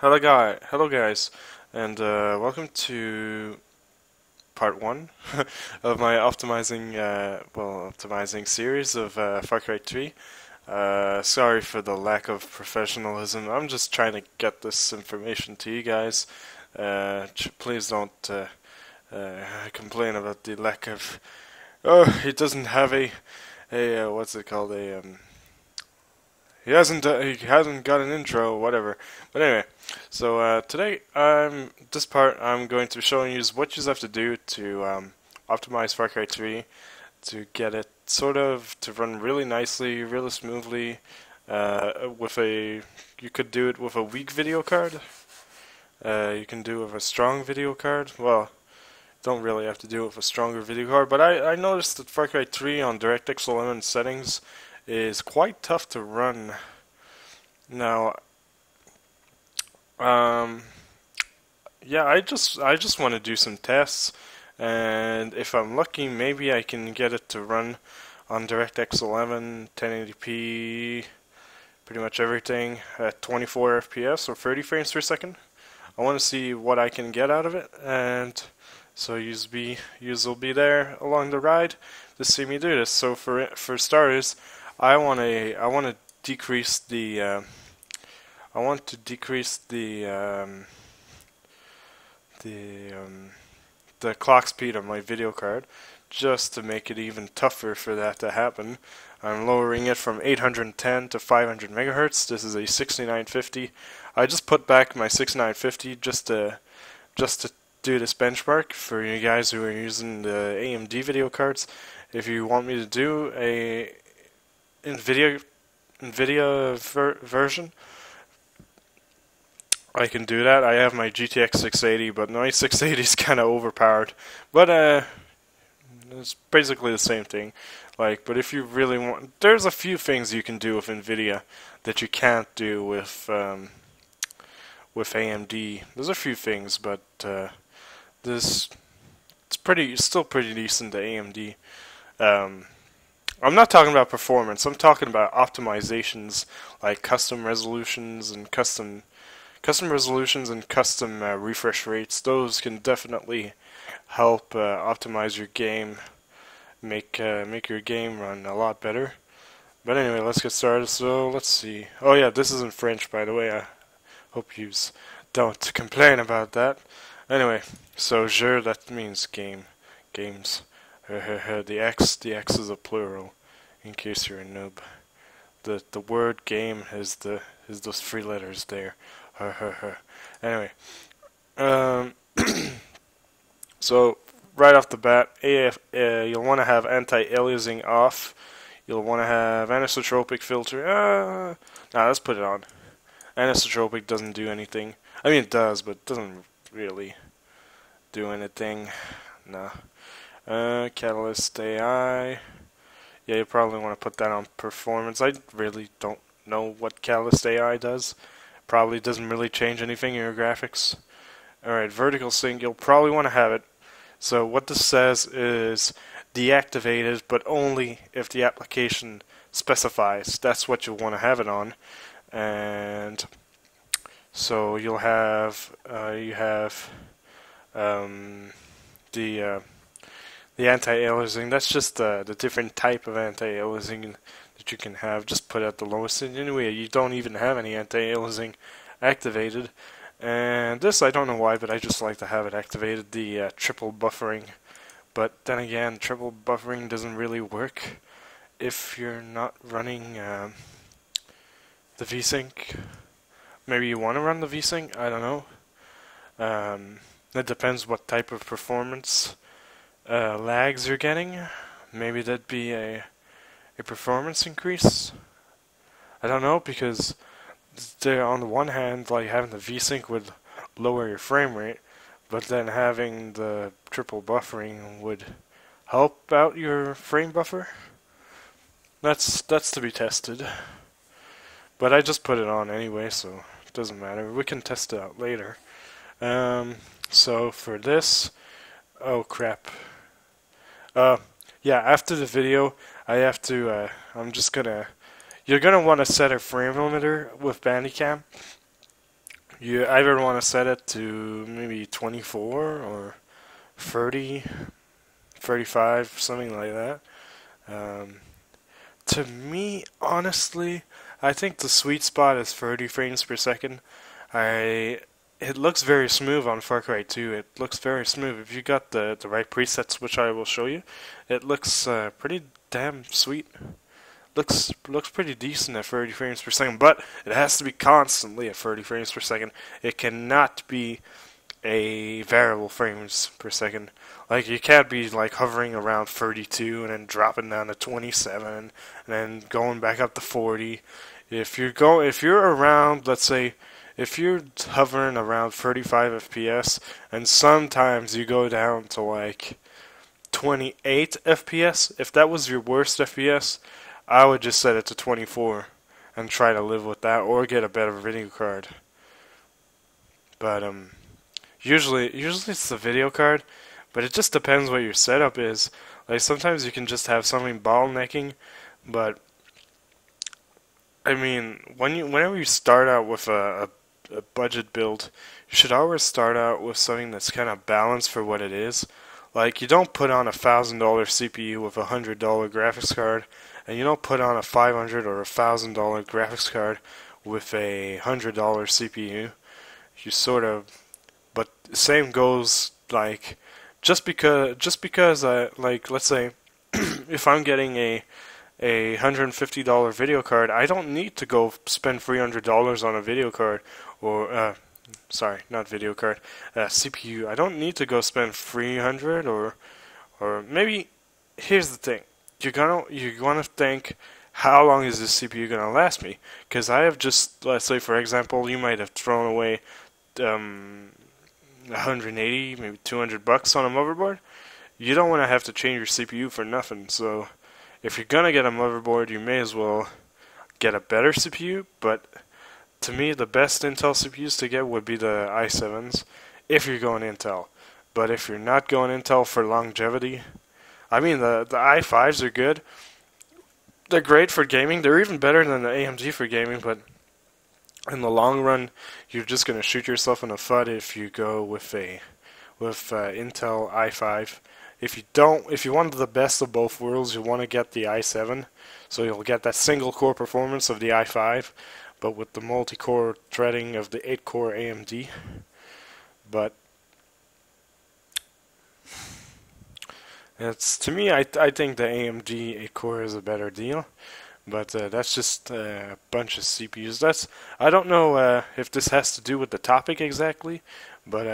hello guys, and welcome to part one of my optimizing series of Far Cry 3. Sorry for the lack of professionalism. I'm just trying to get this information to you guys. Please don't complain about the lack of. Oh, he doesn't have a what's it called he hasn't got an intro, whatever. But anyway, so today I'm going to be showing you what you have to do to optimize Far Cry 3 to get it sort of to run really nicely, really smoothly. You could do it with a weak video card. You can do it with a strong video card. Well, don't really have to do it with a stronger video card, but I noticed that Far Cry 3 on DirectX 11 settings is quite tough to run. Now, yeah, I just want to do some tests, and if I'm lucky, maybe I can get it to run on DirectX 11, 1080p, pretty much everything at 24 FPS or 30 frames per second. I want to see what I can get out of it, and so yous will be there along the ride to see me do this. So for starters, I want to decrease the the clock speed of my video card just to make it even tougher for that to happen. I'm lowering it from 810 to 500 megahertz. This is a 6950. I just put back my 6950 just to do this benchmark for you guys who are using the AMD video cards. If you want me to do a NVIDIA version, I can do that. I have my GTX 680, but my 680 is kind of overpowered. But it's basically the same thing. But if you really want, there's a few things you can do with NVIDIA that you can't do with AMD. There's a few things, but it's still pretty decent to AMD. I'm not talking about performance. I'm talking about optimizations like custom resolutions and custom refresh rates. Those can definitely help optimize your game, make your game run a lot better. But anyway, let's get started. So let's see. Oh yeah, this is in French, by the way. I hope you don't complain about that. Anyway, so jeu, that means games. The X is a plural, in case you're a noob. The word game is those three letters there. Anyway, so right off the bat, you'll want to have anti-aliasing off. You'll want to have anisotropic filter. Let's put it on. Anisotropic doesn't do anything. I mean, it does, but it doesn't really do anything. Nah. Catalyst AI. Yeah, you probably want to put that on performance. I really don't know what Catalyst AI does. Probably doesn't really change anything in your graphics. Alright, vertical sync, you'll probably want to have it. So what this says is deactivated, but only if the application specifies. That's what you'll want to have it on. And so you'll have the anti-aliasing. That's just the different type of anti-aliasing that you can have. Just put at the lowest. And anyway, you don't even have any anti-aliasing activated. And this, I don't know why, but I just like to have it activated, the triple buffering. But then again, triple buffering doesn't really work if you're not running the VSync. Maybe you want to run the VSync, I don't know. That depends what type of performance lags you're getting. Maybe that'd be a performance increase. I don't know, because on the one hand, like having the VSync would lower your frame rate, but then having the triple buffering would help out your frame buffer. That's to be tested. But I just put it on anyway, so it doesn't matter. We can test it out later. So for this, oh crap. Yeah, after the video, I have to, you're gonna want to set a frame limiter with Bandicam. You either want to set it to maybe 24 or 30, 35, something like that. Um, to me, honestly, I think the sweet spot is 30 frames per second. It looks very smooth on Far Cry 2. It looks very smooth. If you got the right presets, which I will show you, it looks pretty damn sweet. Looks pretty decent at 30 frames per second, but it has to be constantly at 30 frames per second. It cannot be a variable frames per second. Like, you can't be like hovering around 32 and then dropping down to 27 and then going back up to 40. If you're around, let's say, if you're hovering around 35 FPS and sometimes you go down to like 28 FPS, if that was your worst FPS, I would just set it to 24 and try to live with that, or get a better video card. But usually it's the video card, but it just depends what your setup is. Like, sometimes you can just have something bottlenecking, but I mean, whenever you start out with a budget build, you should always start out with something that's kind of balanced for what it is. Like, you don't put on $1,000 CPU with $100 graphics card, and you don't put on a $500 or $1,000 graphics card with a $100 CPU. You sort of, but the same goes, like, just because I, like, let's say if I'm getting a $150 video card, I don't need to go spend $300 on a video card, or sorry, not video card, CPU. I don't need to go spend 300, or maybe. Here's the thing: you're gonna think, how long is this CPU gonna last me? Because I have just, let's say for example, you might have thrown away 180, maybe $200 on a motherboard. You don't want to have to change your CPU for nothing. So if you're gonna get a motherboard, you may as well get a better CPU. But to me, the best Intel CPUs to get would be the i7s, if you're going Intel. But if you're not going Intel for longevity, I mean, the i5s are good. They're great for gaming. They're even better than the AMD for gaming, but in the long run, you're just going to shoot yourself in the foot if you go with Intel i5. If you want the best of both worlds, you want to get the i7, so you'll get that single core performance of the i5, but with the multi-core threading of the 8-core AMD. But to me, I think the AMD 8-core is a better deal. But that's just a bunch of CPUs. I don't know if this has to do with the topic exactly, but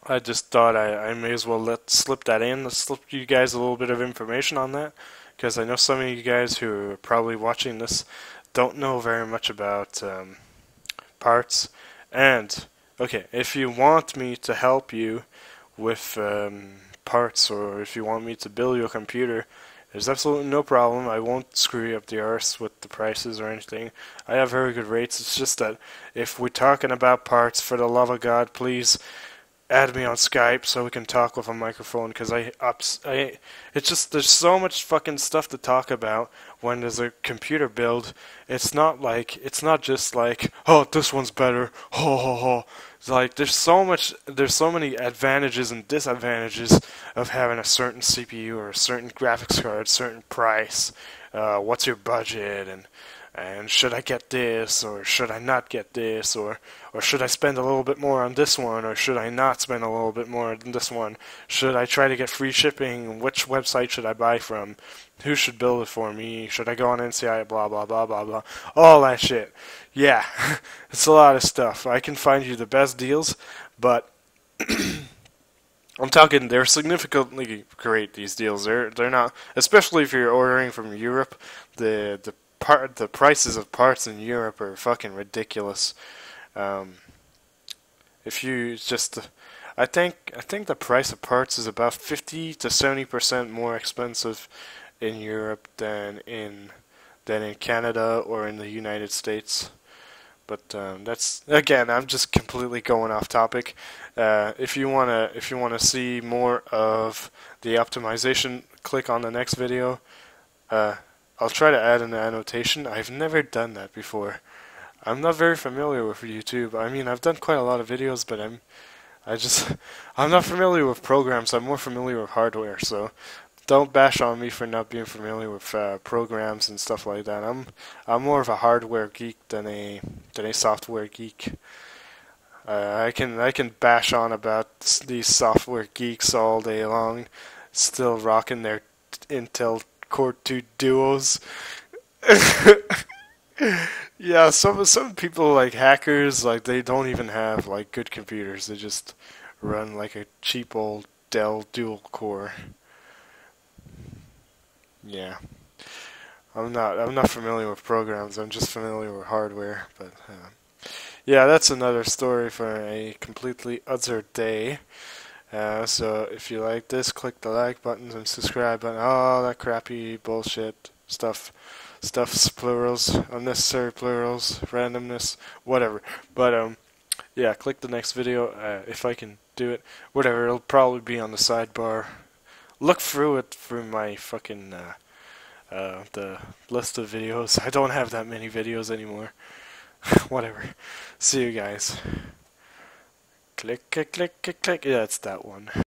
I just thought I may as well slip that in. Let's slip you guys a little bit of information on that, because I know some of you guys who are probably watching this don't know very much about parts. And okay, if you want me to help you with parts, or if you want me to build your computer, there's absolutely no problem. I won't screw you up the arse with the prices or anything. I have very good rates. It's just that if we're talking about parts, for the love of God, please add me on Skype so we can talk with a microphone, because it's just, there's so much fucking stuff to talk about when there's a computer build. It's not just like, oh, this one's better, ho ho ho. It's like, there's so many advantages and disadvantages of having a certain CPU or a certain graphics card, certain price, what's your budget, and should I get this, or should I not get this, or should I spend a little bit more on this one, or should I not spend a little bit more on this one? Should I try to get free shipping? Which website should I buy from? Who should build it for me? Should I go on NCI? Blah, blah, blah, blah, blah. All that shit. Yeah, it's a lot of stuff. I can find you the best deals, but I'm talking, they're significantly great, these deals. They're not, especially if you're ordering from Europe. The prices of parts in Europe are fucking ridiculous. If you just, I think the price of parts is about 50 to 70% more expensive in Europe than in Canada or in the United States. But that's, again, I'm just completely going off topic. If you wanna see more of the optimization, click on the next video. I'll try to add an annotation. I've never done that before. I'm not very familiar with YouTube. I mean, I've done quite a lot of videos, but I just I'm not familiar with programs. I'm more familiar with hardware, so don't bash on me for not being familiar with programs and stuff like that. I'm more of a hardware geek than a software geek. I can bash on about these software geeks all day long, still rocking their Intel Core 2 Duos. Yeah, some people like hackers, like they don't even have like good computers. They just run like a cheap old Dell dual core. Yeah. I'm not familiar with programs. I'm just familiar with hardware, but yeah, that's another story for a completely other day. So if you like this, click the like button and subscribe button. All that crappy bullshit stuffs, plurals, unnecessary plurals, randomness, whatever. But yeah, click the next video if I can do it. Whatever, it'll probably be on the sidebar. Look through it through my fucking the list of videos. I don't have that many videos anymore. Whatever. See you guys. Click, click, click, click, click. Yeah, it's that one.